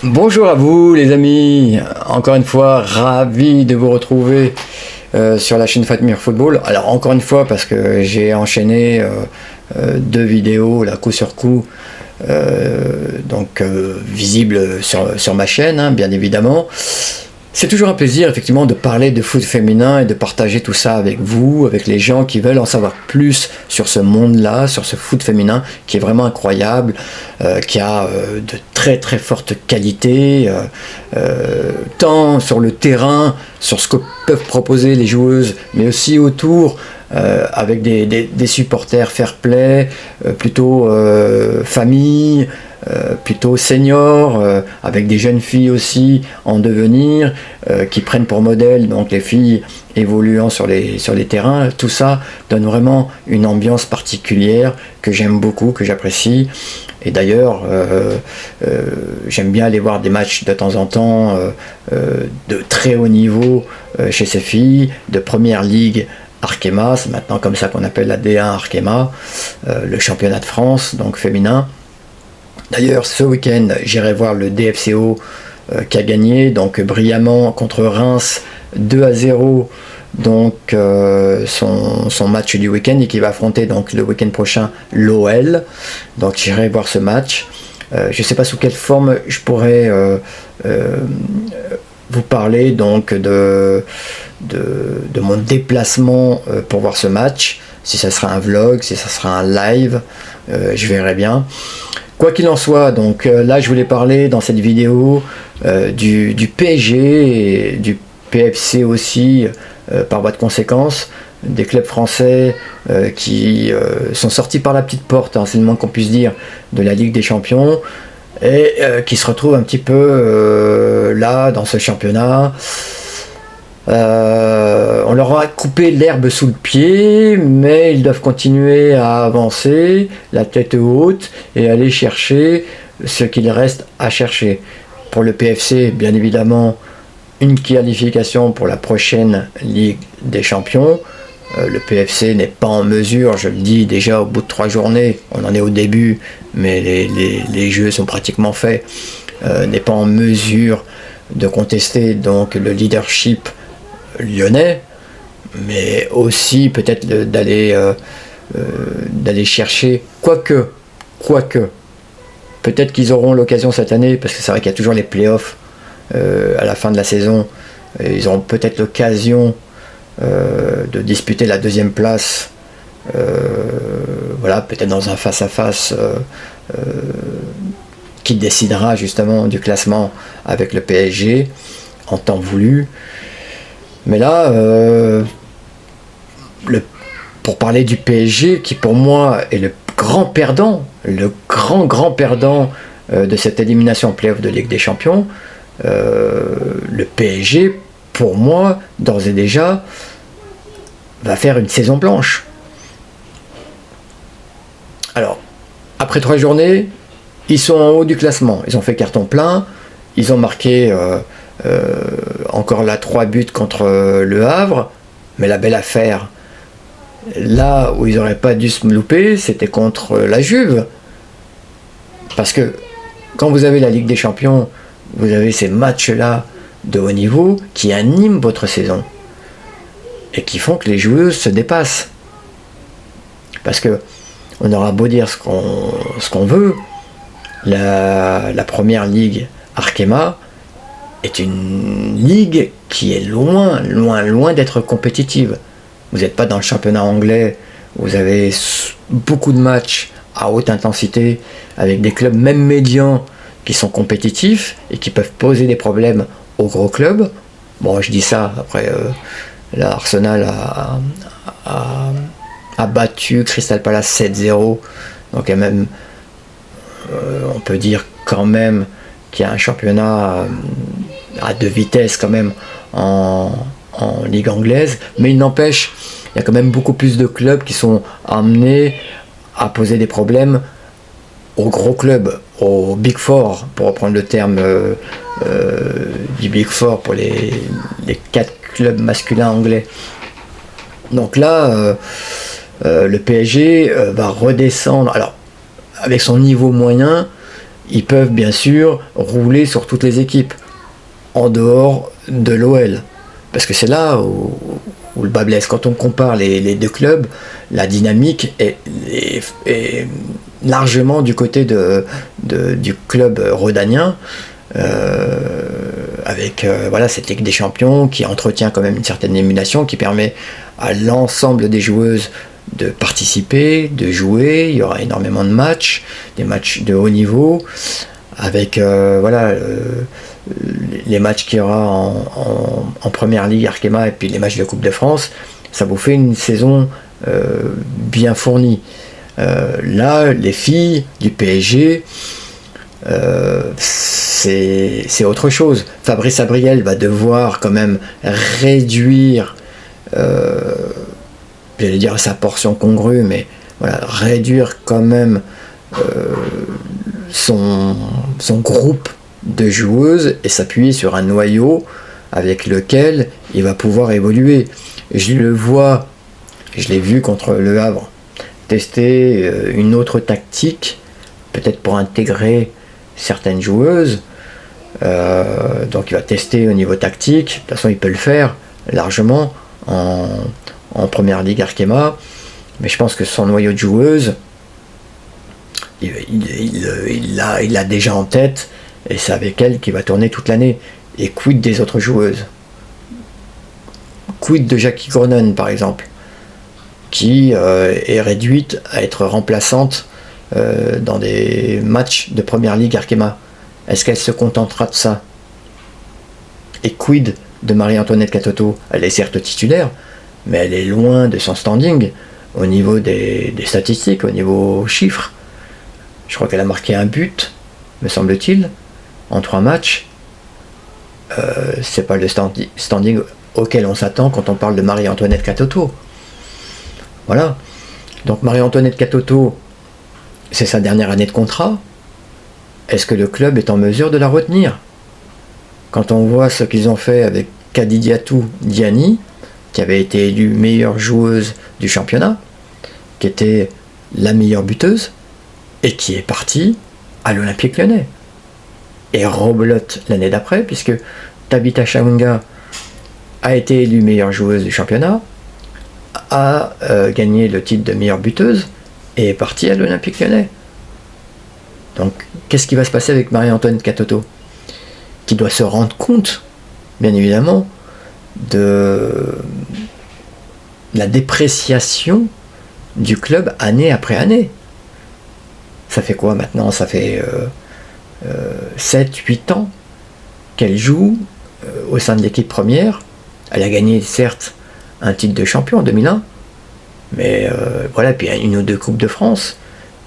Bonjour à vous les amis, encore une fois ravi de vous retrouver sur la chaîne Fatmir Football. Alors encore une fois parce que j'ai enchaîné deux vidéos là coup sur coup, visibles sur ma chaîne, hein, bien évidemment. C'est toujours un plaisir effectivement de parler de foot féminin et de partager tout ça avec vous, avec les gens qui veulent en savoir plus sur ce monde-là, sur ce foot féminin qui est vraiment incroyable, qui a de très très fortes qualités, tant sur le terrain, sur ce que peuvent proposer les joueuses, mais aussi autour, avec des supporters fair play, plutôt famille, plutôt senior, avec des jeunes filles aussi en devenir, qui prennent pour modèle donc les filles évoluant sur les terrains. Tout ça donne vraiment une ambiance particulière que j'aime beaucoup, que j'apprécie. Et d'ailleurs, j'aime bien aller voir des matchs de temps en temps de très haut niveau chez ces filles, de première ligue Arkema, c'est maintenant comme ça qu'on appelle la D1 Arkema, le championnat de France, donc féminin. D'ailleurs, ce week-end, j'irai voir le DFCO qui a gagné donc brillamment contre Reims 2-0, donc son match du week-end, et qui va affronter donc le week-end prochain l'OL. Donc j'irai voir ce match. Je ne sais pas sous quelle forme je pourrais vous parler donc de mon déplacement pour voir ce match. Si ça sera un vlog, si ça sera un live, je verrai bien. Quoi qu'il en soit, donc là je voulais parler dans cette vidéo du PSG et du PFC aussi, par voie de conséquence, des clubs français qui sont sortis par la petite porte, hein, c'est le moins qu'on puisse dire, de la Ligue des Champions, et qui se retrouvent un petit peu là dans ce championnat. On leur a coupé l'herbe sous le pied, mais ils doivent continuer à avancer, la tête haute, et aller chercher ce qu'il reste à chercher. Pour le PFC, bien évidemment, une qualification pour la prochaine Ligue des Champions. Le PFC n'est pas en mesure, je le dis déjà au bout de 3 journées, on en est au début, mais les jeux sont pratiquement faits, n'est pas en mesure de contester donc le leadership lyonnais, mais aussi peut-être d'aller chercher, quoique, peut-être qu'ils auront l'occasion cette année, parce que c'est vrai qu'il y a toujours les playoffs à la fin de la saison, et ils auront peut-être l'occasion de disputer la 2e place, voilà, peut-être dans un face-à-face qui décidera justement du classement avec le PSG en temps voulu. Mais là, pour parler du PSG, qui pour moi est le grand perdant, le grand perdant de cette élimination en play-off de Ligue des Champions, le PSG, pour moi, d'ores et déjà, va faire une saison blanche. Alors, après 3 journées, ils sont en haut du classement, ils ont fait carton plein, ils ont marqué encore là 3 buts contre le Havre, mais la belle affaire, là où ils n'auraient pas dû se louper, c'était contre la Juve. Parce que quand vous avez la Ligue des Champions, vous avez ces matchs-là de haut niveau qui animent votre saison et qui font que les joueuses se dépassent. Parce que on aura beau dire ce qu'on veut, la première ligue Arkema est une ligue qui est loin d'être compétitive. Vous n'êtes pas dans le championnat anglais, vous avez beaucoup de matchs à haute intensité, avec des clubs même médians qui sont compétitifs et qui peuvent poser des problèmes aux gros clubs. Bon, je dis ça, après, là, Arsenal a battu Crystal Palace 7-0, donc même, on peut dire quand même qu'il y a un championnat à 2 vitesses quand même en Ligue anglaise, mais il n'empêche, il y a quand même beaucoup plus de clubs qui sont amenés à poser des problèmes aux gros clubs, aux Big Four, pour reprendre le terme du Big Four pour les 4 clubs masculins anglais. Donc là, le PSG va redescendre, alors avec son niveau moyen, ils peuvent bien sûr rouler sur toutes les équipes, en dehors de l'OL. Parce que c'est là où le bas blesse. Quand on compare les deux clubs, la dynamique est largement du côté du club rhodanien, avec voilà, cette Ligue des Champions qui entretient quand même une certaine émulation, qui permet à l'ensemble des joueuses de participer, de jouer. Il y aura énormément de matchs, des matchs de haut niveau, avec voilà, les matchs qu'il y aura en première ligue Arkema et puis les matchs de Coupe de France. Ça vous fait une saison bien fournie. Là, les filles du PSG, c'est autre chose. Fabrice Abriel va devoir quand même réduire, j'allais dire sa portion congrue, mais voilà, réduire quand même son groupe de joueuses et s'appuyer sur un noyau avec lequel il va pouvoir évoluer. Je le vois, je l'ai vu contre Le Havre, tester une autre tactique, peut-être pour intégrer certaines joueuses. Donc il va tester au niveau tactique. De toute façon, il peut le faire largement en première ligue Arkema, mais je pense que son noyau de joueuses, il l'a déjà en tête, et c'est avec elle qu'il va tourner toute l'année. Et quid des autres joueuses? Quid de Jackie Groenen, par exemple, qui est réduite à être remplaçante dans des matchs de première ligue Arkema? Est-ce qu'elle se contentera de ça? Et quid de Marie-Antoinette Katoto? Elle est certes titulaire, mais elle est loin de son standing au niveau des statistiques, au niveau chiffres. Je crois qu'elle a marqué un but, me semble-t-il, en 3 matchs. C'est pas le standing auquel on s'attend quand on parle de Marie-Antoinette Katoto. Voilà. Donc Marie-Antoinette Katoto, c'est sa dernière année de contrat. Est-ce que le club est en mesure de la retenir? Quand on voit ce qu'ils ont fait avec Kadidiatou Diani, qui avait été élue meilleure joueuse du championnat, qui était la meilleure buteuse, et qui est partie à l'Olympique Lyonnais. Et rebelote l'année d'après, puisque Tabitha Chawinga a été élue meilleure joueuse du championnat, a gagné le titre de meilleure buteuse, et est partie à l'Olympique Lyonnais. Donc, qu'est-ce qui va se passer avec Marie-Antoinette Katoto, qui doit se rendre compte, bien évidemment, de la dépréciation du club année après année. Ça fait quoi maintenant? Ça fait 7-8 ans qu'elle joue au sein de l'équipe première. Elle a gagné certes un titre de champion en 2001, mais voilà, puis une ou deux Coupes de France.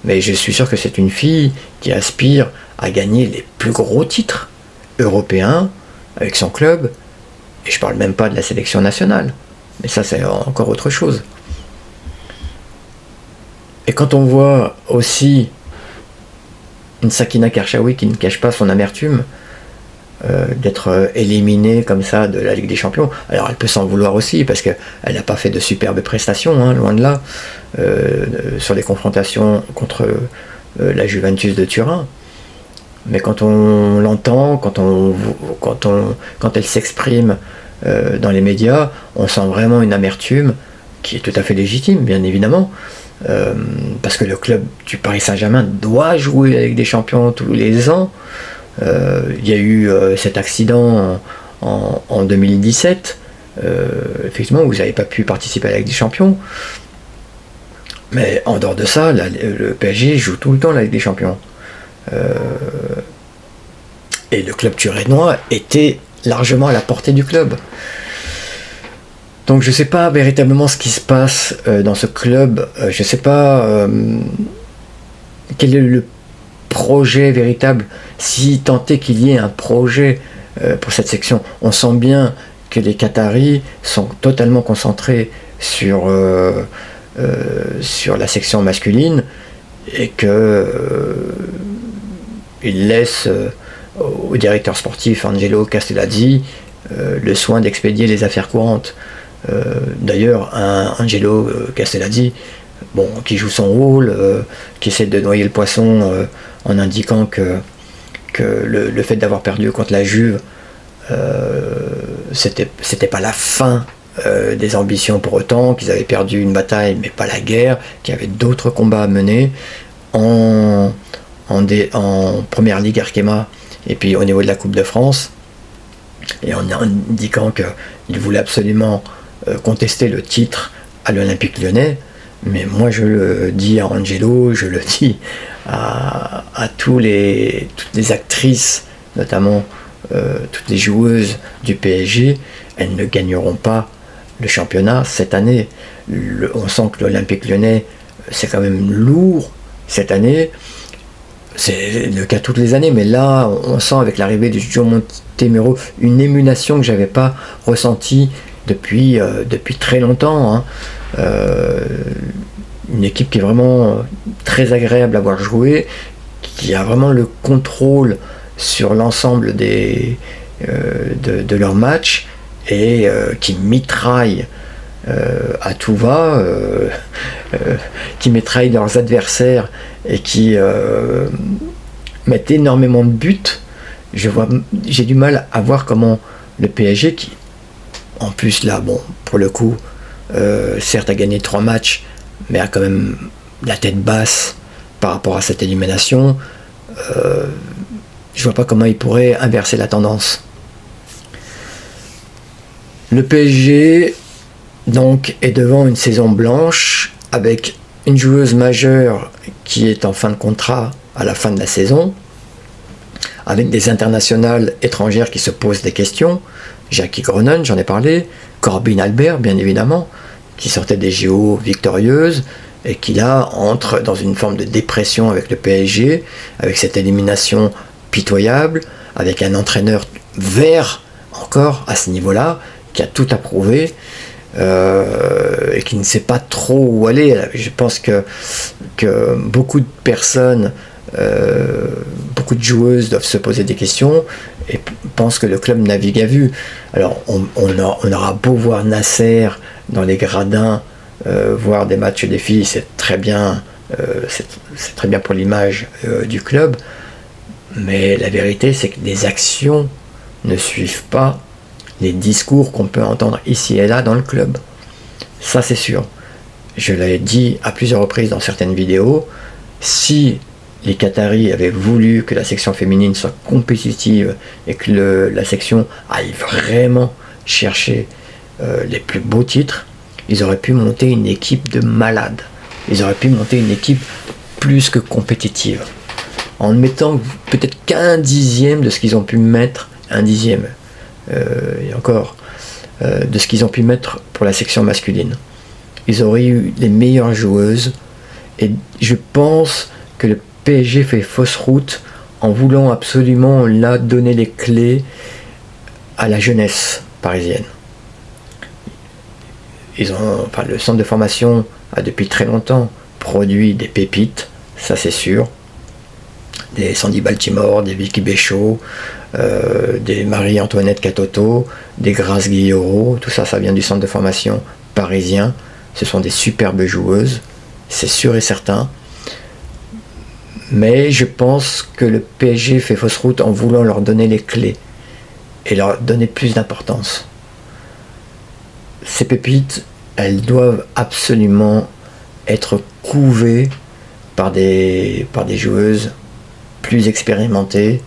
Mais je suis sûr que c'est une fille qui aspire à gagner les plus gros titres européens avec son club. Et je parle même pas de la sélection nationale. Mais ça, c'est encore autre chose. Et quand on voit aussi une Sakina Karchaoui qui ne cache pas son amertume d'être éliminée comme ça de la Ligue des Champions, alors elle peut s'en vouloir aussi parce qu'elle n'a pas fait de superbes prestations, hein, loin de là, sur les confrontations contre la Juventus de Turin. Mais quand on l'entend, quand elle s'exprime dans les médias, on sent vraiment une amertume qui est tout à fait légitime, bien évidemment, parce que le club du Paris Saint-Germain doit jouer avec des champions tous les ans. Il y a eu cet accident en 2017, effectivement, vous n'avez pas pu participer à la Ligue des Champions. Mais en dehors de ça, le PSG joue tout le temps la Ligue des Champions. Et le club turinois était largement à la portée du club. Donc je ne sais pas véritablement ce qui se passe dans ce club. Je ne sais pas quel est le projet véritable, si tant est qu'il y ait un projet pour cette section. On sent bien que les Qataris sont totalement concentrés sur la section masculine et que ils laissent au directeur sportif Angelo Castellazzi le soin d'expédier les affaires courantes. D'ailleurs, Angelo Castellazzi, qui joue son rôle, qui essaie de noyer le poisson en indiquant que que le fait d'avoir perdu contre la Juve, c'était pas la fin des ambitions pour autant, qu'ils avaient perdu une bataille mais pas la guerre, qu'il y avait d'autres combats à mener en première ligue Arkema et puis au niveau de la Coupe de France, et en indiquant qu'il voulait absolument contester le titre à l'Olympique Lyonnais. Mais moi je le dis à Angelo, je le dis à toutes les actrices, notamment toutes les joueuses du PSG, elles ne gagneront pas le championnat cette année. On sent que l'Olympique Lyonnais, c'est quand même lourd cette année. C'est le cas toutes les années, mais là, on sent avec l'arrivée du Gio Montemurro une émulation que je n'avais pas ressentie depuis très longtemps. Hein. Une équipe qui est vraiment très agréable à voir jouer, qui a vraiment le contrôle sur l'ensemble de leurs matchs et qui mitraille à tout va, qui mitraille leurs adversaires et qui mettent énormément de buts. J'ai du mal à voir comment le PSG, qui en plus là, bon, pour le coup, certes a gagné 3 matchs, mais a quand même la tête basse par rapport à cette élimination, je vois pas comment il pourrait inverser la tendance. Le PSG donc est devant une saison blanche avec une joueuse majeure qui est en fin de contrat à la fin de la saison, avec des internationales étrangères qui se posent des questions. Jackie Groenen, j'en ai parlé, Corbin Albert bien évidemment, qui sortait des JO victorieuse et qui là entre dans une forme de dépression avec le PSG, avec cette élimination pitoyable, avec un entraîneur vert encore à ce niveau-là, qui a tout approuvé et qui ne sait pas trop où aller. Je pense que beaucoup de personnes, beaucoup de joueuses doivent se poser des questions et pensent que le club navigue à vue. Alors on aura beau voir Nasser dans les gradins, voir des matchs des filles, c'est très bien pour l'image du club, mais la vérité c'est que les actions ne suivent pas les discours qu'on peut entendre ici et là dans le club. Ça c'est sûr. Je l'ai dit à plusieurs reprises dans certaines vidéos, si les Qataris avaient voulu que la section féminine soit compétitive et que la section aille vraiment chercher les plus beaux titres, ils auraient pu monter une équipe de malades. Ils auraient pu monter une équipe plus que compétitive. En mettant peut-être qu'un dixième de ce qu'ils ont pu mettre, un dixième, et encore, de ce qu'ils ont pu mettre pour la section masculine. Ils auraient eu les meilleures joueuses et je pense que le PSG fait fausse route en voulant absolument là donner les clés à la jeunesse parisienne. Le centre de formation a depuis très longtemps produit des pépites, ça c'est sûr. Des Sandy Baltimore, des Vicky Béchaud, des Marie-Antoinette Catoto, des Grace Guillaureau, tout ça, ça vient du centre de formation parisien. Ce sont des superbes joueuses, c'est sûr et certain. Mais je pense que le PSG fait fausse route en voulant leur donner les clés et leur donner plus d'importance. Ces pépites, elles doivent absolument être couvées par des joueuses plus expérimentées,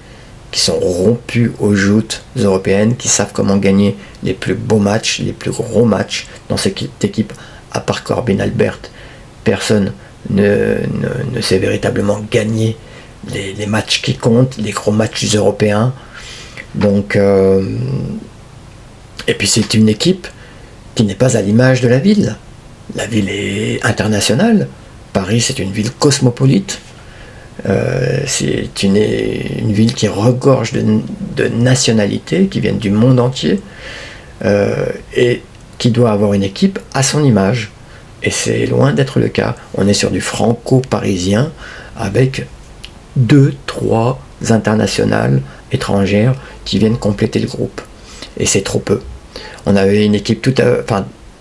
qui sont rompues aux joutes européennes, qui savent comment gagner les plus beaux matchs, les plus gros matchs. Dans cette équipe, à part Corbin Albert, personne ne sait véritablement gagner les matchs qui comptent, les gros matchs européens. Donc, et puis c'est une équipe qui n'est pas à l'image de la ville. La ville est internationale. Paris, c'est une ville cosmopolite. C'est une ville qui regorge de nationalités qui viennent du monde entier et qui doit avoir une équipe à son image. Et c'est loin d'être le cas. On est sur du franco-parisien avec 2-3 internationales étrangères qui viennent compléter le groupe. Et c'est trop peu. On avait une équipe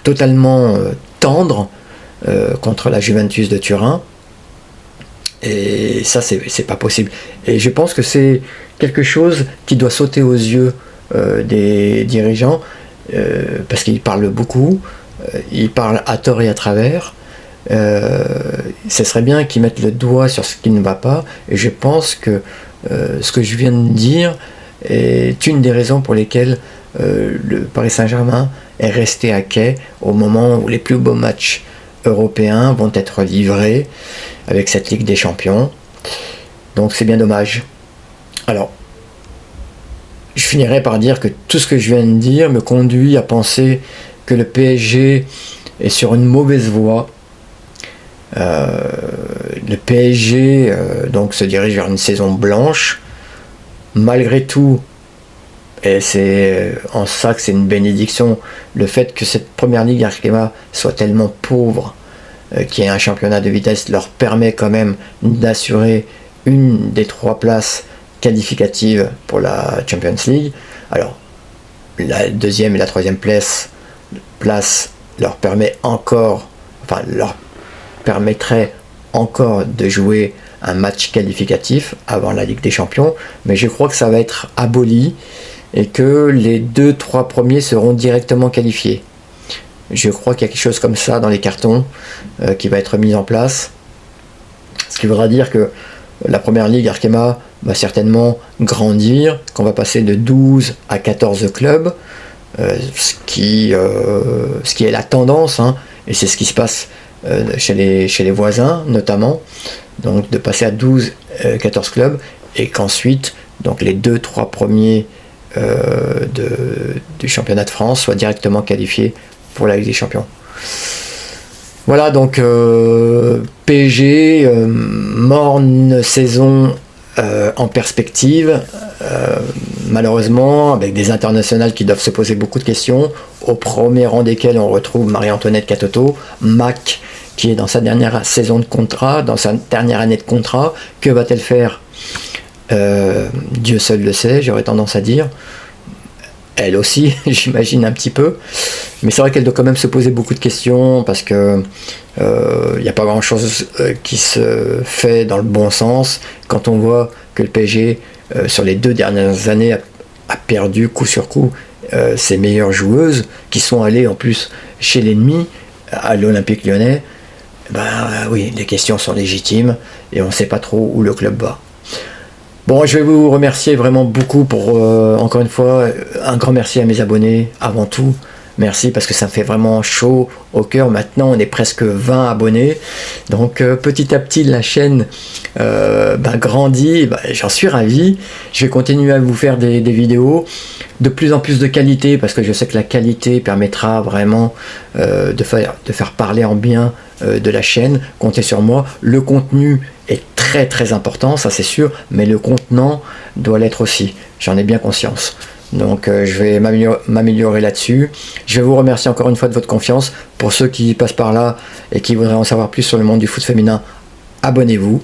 totalement tendre contre la Juventus de Turin. Et ça, c'est pas possible. Et je pense que c'est quelque chose qui doit sauter aux yeux des dirigeants, parce qu'ils parlent beaucoup, ils parlent à tort et à travers. Ce serait bien qu'ils mettent le doigt sur ce qui ne va pas, et je pense que ce que je viens de dire est une des raisons pour lesquelles le Paris Saint-Germain est resté à quai au moment où les plus beaux matchs européens vont être livrés avec cette Ligue des Champions. Donc c'est bien dommage. Alors, je finirai par dire que tout ce que je viens de dire me conduit à penser que le PSG est sur une mauvaise voie. Le PSG donc se dirige vers une saison blanche. Malgré tout, et c'est en ça que c'est une bénédiction, le fait que cette première ligue Arkema soit tellement pauvre, qu'il y ait un championnat de vitesse, leur permet quand même d'assurer une des 3 places qualificatives pour la Champions League. Alors, la deuxième et la troisième place leur permet encore, enfin leur permettrait encore de jouer un match qualificatif avant la Ligue des Champions, mais je crois que ça va être aboli et que les 2-3 premiers seront directement qualifiés. Je crois qu'il y a quelque chose comme ça dans les cartons qui va être mis en place, ce qui voudra dire que la première ligue Arkema va certainement grandir, qu'on va passer de 12 à 14 clubs, ce qui est la tendance, hein, et c'est ce qui se passe chez les voisins notamment, donc de passer à 12-14 clubs, et qu'ensuite donc les 2-3 premiers du championnat de France soient directement qualifiés pour la Ligue des Champions. Voilà, donc PSG, morne saison en perspective, malheureusement avec des internationales qui doivent se poser beaucoup de questions, au premier rang desquels on retrouve Marie-Antoinette Katoto, Mac qui est dans sa dernière saison de contrat, dans sa dernière année de contrat. Que va-t-elle faire? Dieu seul le sait, j'aurais tendance à dire. Elle aussi, j'imagine un petit peu. Mais c'est vrai qu'elle doit quand même se poser beaucoup de questions, parce que il n'y a pas grand-chose qui se fait dans le bon sens. Quand on voit que le PSG, sur les 2 dernières années, a perdu coup sur coup ses meilleures joueuses, qui sont allées en plus chez l'ennemi, à l'Olympique Lyonnais, oui, les questions sont légitimes, et on ne sait pas trop où le club va. Bon, je vais vous remercier vraiment beaucoup pour, encore une fois, un grand merci à mes abonnés, avant tout. Merci, parce que ça me fait vraiment chaud au cœur. Maintenant, on est presque 20 abonnés. Donc, petit à petit, la chaîne grandit. J'en suis ravi. Je vais continuer à vous faire des vidéos de plus en plus de qualité, parce que je sais que la qualité permettra vraiment de faire parler en bien de la chaîne. Comptez sur moi. Le contenu est très très important, ça c'est sûr, mais le contenant doit l'être aussi. J'en ai bien conscience. Donc je vais m'améliorer là-dessus. Je vais vous remercier encore une fois de votre confiance. Pour ceux qui passent par là et qui voudraient en savoir plus sur le monde du foot féminin, abonnez-vous.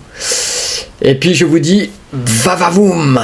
Et puis je vous dis, va va voum!